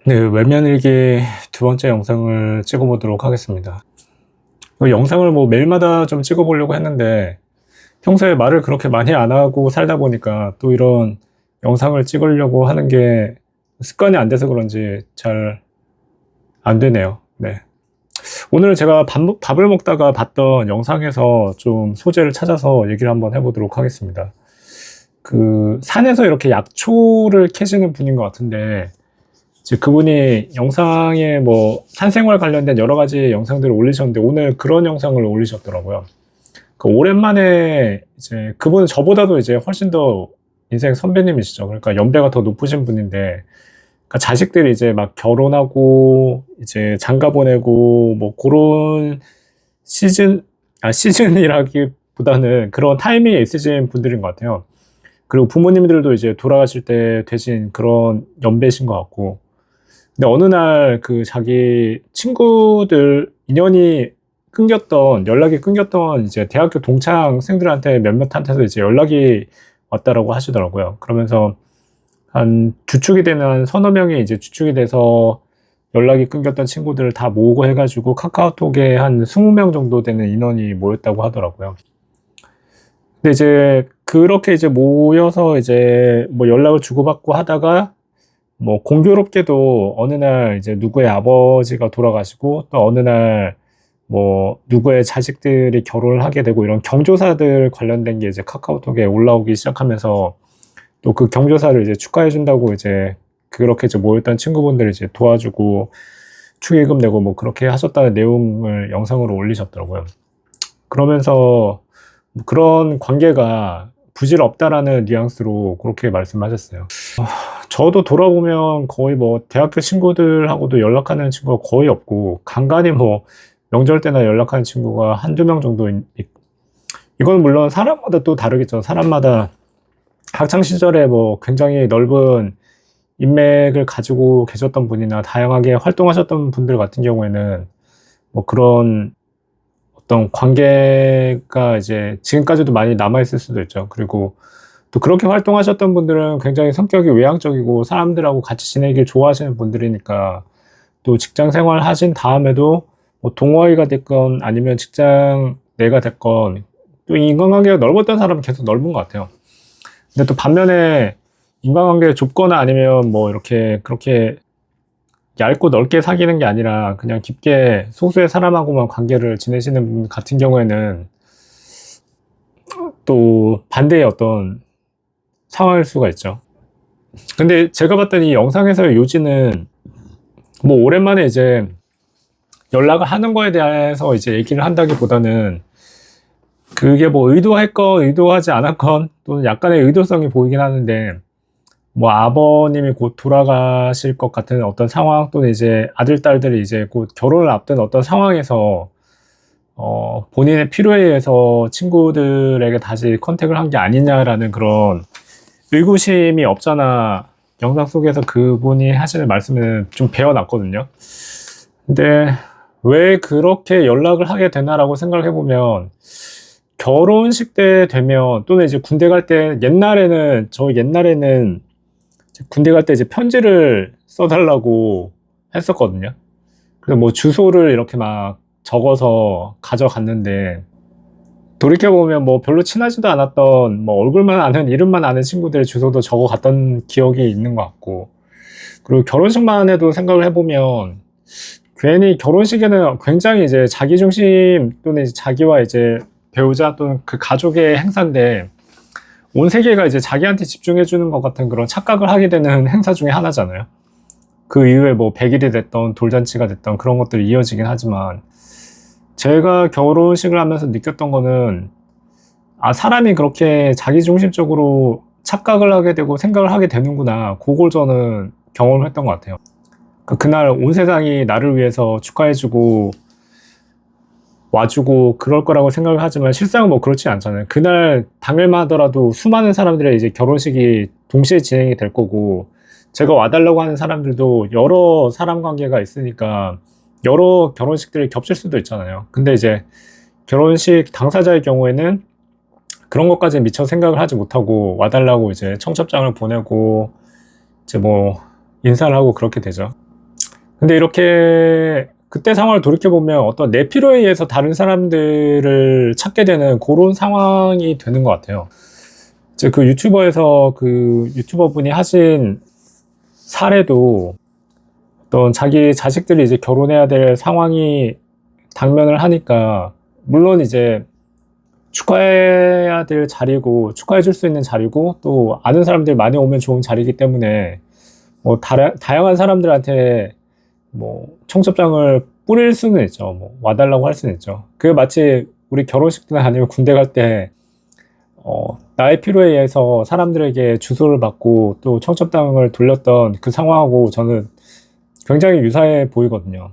네, 외면일기 두 번째 영상을 찍어보도록 하겠습니다. 이 영상을 뭐 매일마다 좀 찍어보려고 했는데 평소에 말을 그렇게 많이 안 하고 살다 보니까 또 이런 영상을 찍으려고 하는 게 습관이 안 돼서 그런지 잘 안 되네요. 네. 오늘 제가 밥을 먹다가 봤던 영상에서 좀 소재를 찾아서 얘기를 한번 해보도록 하겠습니다. 그 산에서 이렇게 약초를 캐시는 분인 것 같은데 그분이 영상에 뭐 산생활 관련된 여러 가지 영상들을 올리셨는데 오늘 그런 영상을 올리셨더라고요. 그 오랜만에 이제 그분은 저보다도 이제 훨씬 더 인생 선배님이시죠. 그러니까 연배가 더 높으신 분인데 그러니까 자식들이 이제 막 결혼하고 이제 장가 보내고 뭐 그런 시즌이라기보다는 그런 타이밍에 있으신 분들인 것 같아요. 그리고 부모님들도 이제 돌아가실 때 되신 그런 연배신 것 같고 근데 어느 날 그 자기 친구들 연락이 끊겼던 이제 대학교 동창생들한테 몇몇한테서 이제 연락이 왔다라고 하시더라고요. 그러면서 한 주축이 되는 한 서너 명이 이제 주축이 돼서 연락이 끊겼던 친구들을 다 모으고 해가지고 카카오톡에 한 20명 정도 되는 인원이 모였다고 하더라고요. 근데 이제 그렇게 이제 모여서 이제 뭐 연락을 주고받고 하다가 뭐 공교롭게도 어느 날 이제 누구의 아버지가 돌아가시고 또 어느 날 뭐 누구의 자식들이 결혼을 하게 되고 이런 경조사들 관련된 게 이제 카카오톡에 올라오기 시작하면서 또 그 경조사를 이제 축하해 준다고 이제 그렇게 이제 모였던 친구분들을 이제 도와주고 축의금 내고 뭐 그렇게 하셨다는 내용을 영상으로 올리셨더라고요. 그러면서 그런 관계가 부질없다라는 뉘앙스로 그렇게 말씀하셨어요. 저도 돌아보면 거의 뭐 대학교 친구들하고도 연락하는 친구가 거의 없고 간간히 뭐 명절 때나 연락하는 친구가 한두 명 정도 이건 물론 사람마다 또 다르겠죠. 사람마다 학창 시절에 뭐 굉장히 넓은 인맥을 가지고 계셨던 분이나 다양하게 활동하셨던 분들 같은 경우에는 뭐 그런 어떤 관계가 이제 지금까지도 많이 남아있을 수도 있죠. 그리고 또 그렇게 활동하셨던 분들은 굉장히 성격이 외향적이고 사람들하고 같이 지내길 좋아하시는 분들이니까 또 직장 생활 하신 다음에도 뭐 동호회가 됐건 아니면 직장 내가 됐건 또 인간관계가 넓었던 사람은 계속 넓은 것 같아요. 근데 또 반면에 인간관계가 좁거나 아니면 뭐 이렇게 그렇게 얇고 넓게 사귀는 게 아니라 그냥 깊게 소수의 사람하고만 관계를 지내시는 분 같은 경우에는 또 반대의 어떤 상황일 수가 있죠. 근데 제가 봤던 이 영상에서의 요지는 뭐 오랜만에 이제 연락을 하는 거에 대해서 이제 얘기를 한다기보다는 그게 뭐 의도했건 의도하지 않았건 또는 약간의 의도성이 보이긴 하는데 뭐 아버님이 곧 돌아가실 것 같은 어떤 상황 또는 이제 아들, 딸들이 이제 곧 결혼을 앞둔 어떤 상황에서 본인의 필요에 의해서 친구들에게 다시 컨택을 한 게 아니냐라는 그런 의구심이 없잖아 영상 속에서 그분이 하시는 말씀은 좀 배워놨거든요. 근데 왜 그렇게 연락을 하게 되나라고 생각을 해보면 결혼식 때 되면 또는 이제 군대 갈 때 옛날에는 군대 갈 때 이제 편지를 써달라고 했었거든요. 그래서 뭐 주소를 이렇게 막 적어서 가져갔는데 돌이켜보면 뭐 별로 친하지도 않았던 뭐 얼굴만 아는 이름만 아는 친구들의 주소도 적어갔던 기억이 있는 것 같고 그리고 결혼식만 해도 생각을 해보면 괜히 결혼식에는 굉장히 이제 자기중심 또는 이제 자기와 이제 배우자 또는 그 가족의 행사인데 온 세계가 이제 자기한테 집중해주는 것 같은 그런 착각을 하게 되는 행사 중에 하나잖아요. 그 이후에 뭐 100일이 됐던 돌잔치가 됐던 그런 것들이 이어지긴 하지만 제가 결혼식을 하면서 느꼈던 거는 사람이 그렇게 자기중심적으로 착각을 하게 되고 생각을 하게 되는구나 그걸 저는 경험을 했던 것 같아요. 그날 온 세상이 나를 위해서 축하해주고 와주고 그럴 거라고 생각을 하지만 실상은 뭐 그렇지 않잖아요. 그날 당일만 하더라도 수많은 사람들의 이제 결혼식이 동시에 진행이 될 거고 제가 와달라고 하는 사람들도 여러 사람 관계가 있으니까 여러 결혼식들이 겹칠 수도 있잖아요. 근데 이제 결혼식 당사자의 경우에는 그런 것까지 미처 생각을 하지 못하고 와달라고 이제 청첩장을 보내고 이제 뭐 인사를 하고 그렇게 되죠. 근데 이렇게 그때 상황을 돌이켜보면 어떤 내 필요에 의해서 다른 사람들을 찾게 되는 그런 상황이 되는 것 같아요. 이제 그 유튜버에서 그 유튜버 분이 하신 사례도 어떤 자기 자식들이 이제 결혼해야 될 상황이 당면을 하니까, 물론 이제 축하해야 될 자리고 축하해 줄 수 있는 자리고 또 아는 사람들 많이 오면 좋은 자리이기 때문에 뭐 다양한 사람들한테 뭐 청첩장을 뿌릴 수는 있죠. 뭐 와달라고 할 수는 있죠. 그게 마치 우리 결혼식 때나 아니면 군대 갈 때 나의 필요에 의해서 사람들에게 주소를 받고 또 청첩장을 돌렸던 그 상황하고 저는 굉장히 유사해 보이거든요.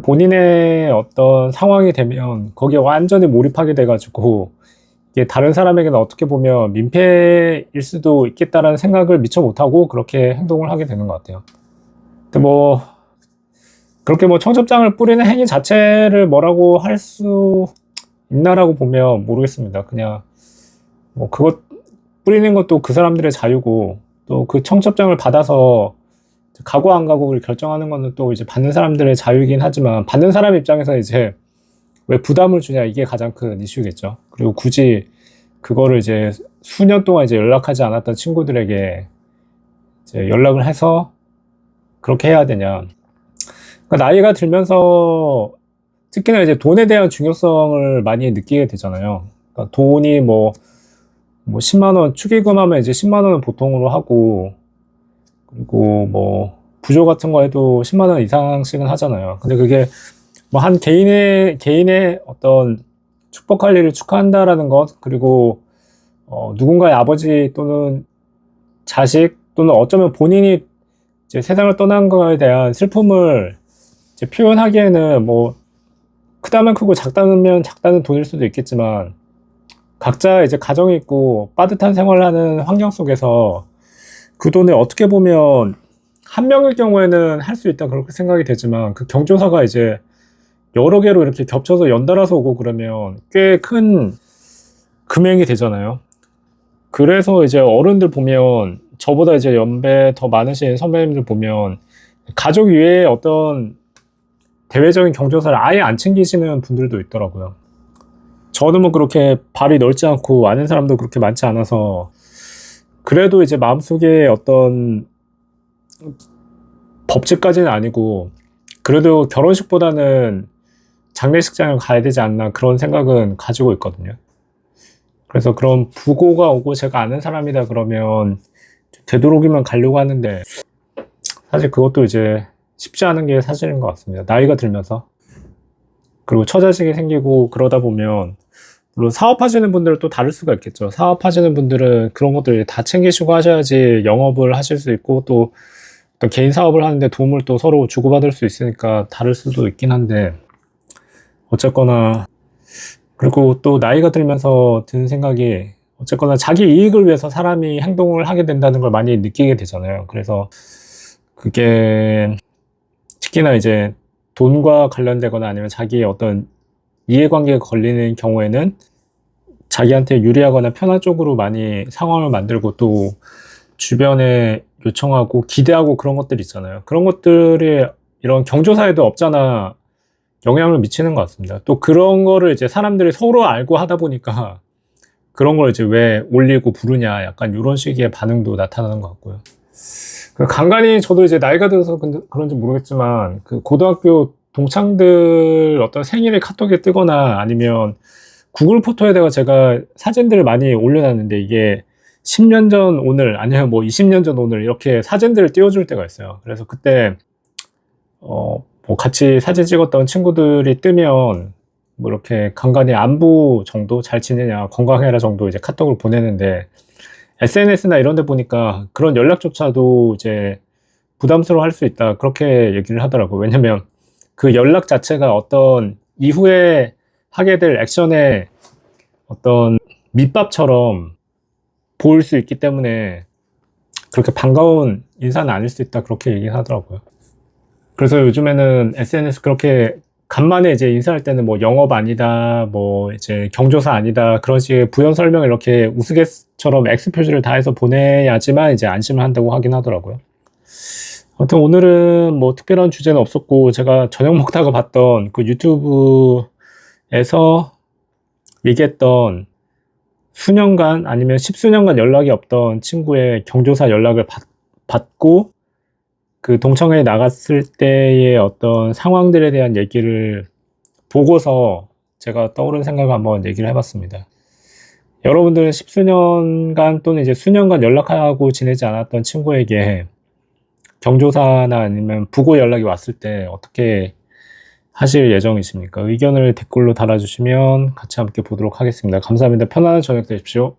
본인의 어떤 상황이 되면 거기에 완전히 몰입하게 돼가지고 이게 다른 사람에게는 어떻게 보면 민폐일 수도 있겠다라는 생각을 미처 못하고 그렇게 행동을 하게 되는 것 같아요. 근데 뭐 그렇게 뭐 청첩장을 뿌리는 행위 자체를 뭐라고 할 수 있나라고 보면 모르겠습니다. 그냥 뭐 그것 뿌리는 것도 그 사람들의 자유고 또 그 청첩장을 받아서 가고 안 가고를 결정하는 거는 또 이제 받는 사람들의 자유이긴 하지만, 받는 사람 입장에서 이제 왜 부담을 주냐, 이게 가장 큰 이슈겠죠. 그리고 굳이 그거를 이제 수년 동안 이제 연락하지 않았던 친구들에게 이제 연락을 해서 그렇게 해야 되냐. 그러니까 나이가 들면서 특히나 이제 돈에 대한 중요성을 많이 느끼게 되잖아요. 그러니까 돈이 뭐 10만 원 축의금 하면 이제 10만 원은 보통으로 하고, 그리고 뭐 부조 같은 거 해도 10만 원 이상씩은 하잖아요. 근데 그게 뭐 한 개인의 어떤 축복할 일을 축하한다라는 것, 그리고 누군가의 아버지 또는 자식 또는 어쩌면 본인이 이제 세상을 떠난 거에 대한 슬픔을 이제 표현하기에는 뭐 크다면 크고 작다면 작다는 돈일 수도 있겠지만, 각자 이제 가정이 있고 빠듯한 생활을 하는 환경 속에서 그 돈을 어떻게 보면 한 명일 경우에는 할 수 있다 그렇게 생각이 되지만, 그 경조사가 이제 여러 개로 이렇게 겹쳐서 연달아서 오고 그러면 꽤 큰 금액이 되잖아요. 그래서 이제 어른들 보면, 저보다 이제 연배 더 많으신 선배님들 보면 가족 위에 어떤 대외적인 경조사를 아예 안 챙기시는 분들도 있더라고요. 저는 뭐 그렇게 발이 넓지 않고 아는 사람도 그렇게 많지 않아서, 그래도 이제 마음속에 어떤 법칙까지는 아니고 그래도 결혼식보다는 장례식장을 가야 되지 않나, 그런 생각은 가지고 있거든요. 그래서 그런 부고가 오고 제가 아는 사람이다 그러면 되도록이면 가려고 하는데, 사실 그것도 이제 쉽지 않은 게 사실인 것 같습니다. 나이가 들면서. 그리고 처자식이 생기고 그러다 보면, 물론 사업하시는 분들은 또 다를 수가 있겠죠. 사업하시는 분들은 그런 것들 다 챙기시고 하셔야지 영업을 하실 수 있고, 또 개인 사업을 하는데 도움을 또 서로 주고받을 수 있으니까 다를 수도 있긴 한데, 어쨌거나, 그리고 또 나이가 들면서 드는 생각이, 어쨌거나 자기 이익을 위해서 사람이 행동을 하게 된다는 걸 많이 느끼게 되잖아요. 그래서 그게 특히나 이제 돈과 관련되거나 아니면 자기의 어떤 이해관계가 걸리는 경우에는 자기한테 유리하거나 편한 쪽으로 많이 상황을 만들고, 또 주변에 요청하고 기대하고 그런 것들 있잖아요. 그런 것들이 이런 경조사에도 없잖아 영향을 미치는 것 같습니다. 또 그런 거를 이제 사람들이 서로 알고 하다 보니까 그런 걸 이제 왜 올리고 부르냐, 약간 이런 식의 반응도 나타나는 것 같고요. 간간히 저도 이제 나이가 들어서 그런지 모르겠지만, 그 고등학교 동창들 어떤 생일을 카톡에 뜨거나 아니면 구글 포토에다가 제가 사진들을 많이 올려놨는데, 이게 10년 전 오늘 아니면 뭐 20년 전 오늘 이렇게 사진들을 띄워줄 때가 있어요. 그래서 그때 뭐 같이 사진 찍었던 친구들이 뜨면 뭐 이렇게 간간히 안부 정도, 잘 지내냐, 건강해라 정도 이제 카톡을 보내는데, SNS나 이런 데 보니까 그런 연락조차도 이제 부담스러워 할 수 있다, 그렇게 얘기를 하더라고요. 왜냐면 그 연락 자체가 어떤 이후에 하게 될 액션의 어떤 밑밥처럼 보일 수 있기 때문에 그렇게 반가운 인사는 아닐 수 있다, 그렇게 얘기를 하더라고요. 그래서 요즘에는 SNS 그렇게 간만에 이제 인사할 때는 뭐 영업 아니다, 뭐 이제 경조사 아니다, 그런 식의 부연 설명을 이렇게 우스갯처럼 X 표시를 다 해서 보내야지만 이제 안심을 한다고 하긴 하더라고요. 아무튼 오늘은 뭐 특별한 주제는 없었고, 제가 저녁 먹다가 봤던 그 유튜브에서 얘기했던 수년간 아니면 십수년간 연락이 없던 친구의 경조사 연락을 받고 그 동창회에 나갔을 때의 어떤 상황들에 대한 얘기를 보고서 제가 떠오른 생각을 한번 얘기를 해봤습니다. 여러분들은 십수년간 또는 이제 수년간 연락하고 지내지 않았던 친구에게 경조사나 아니면 부고 연락이 왔을 때 어떻게 하실 예정이십니까? 의견을 댓글로 달아주시면 같이 함께 보도록 하겠습니다. 감사합니다. 편안한 저녁 되십시오.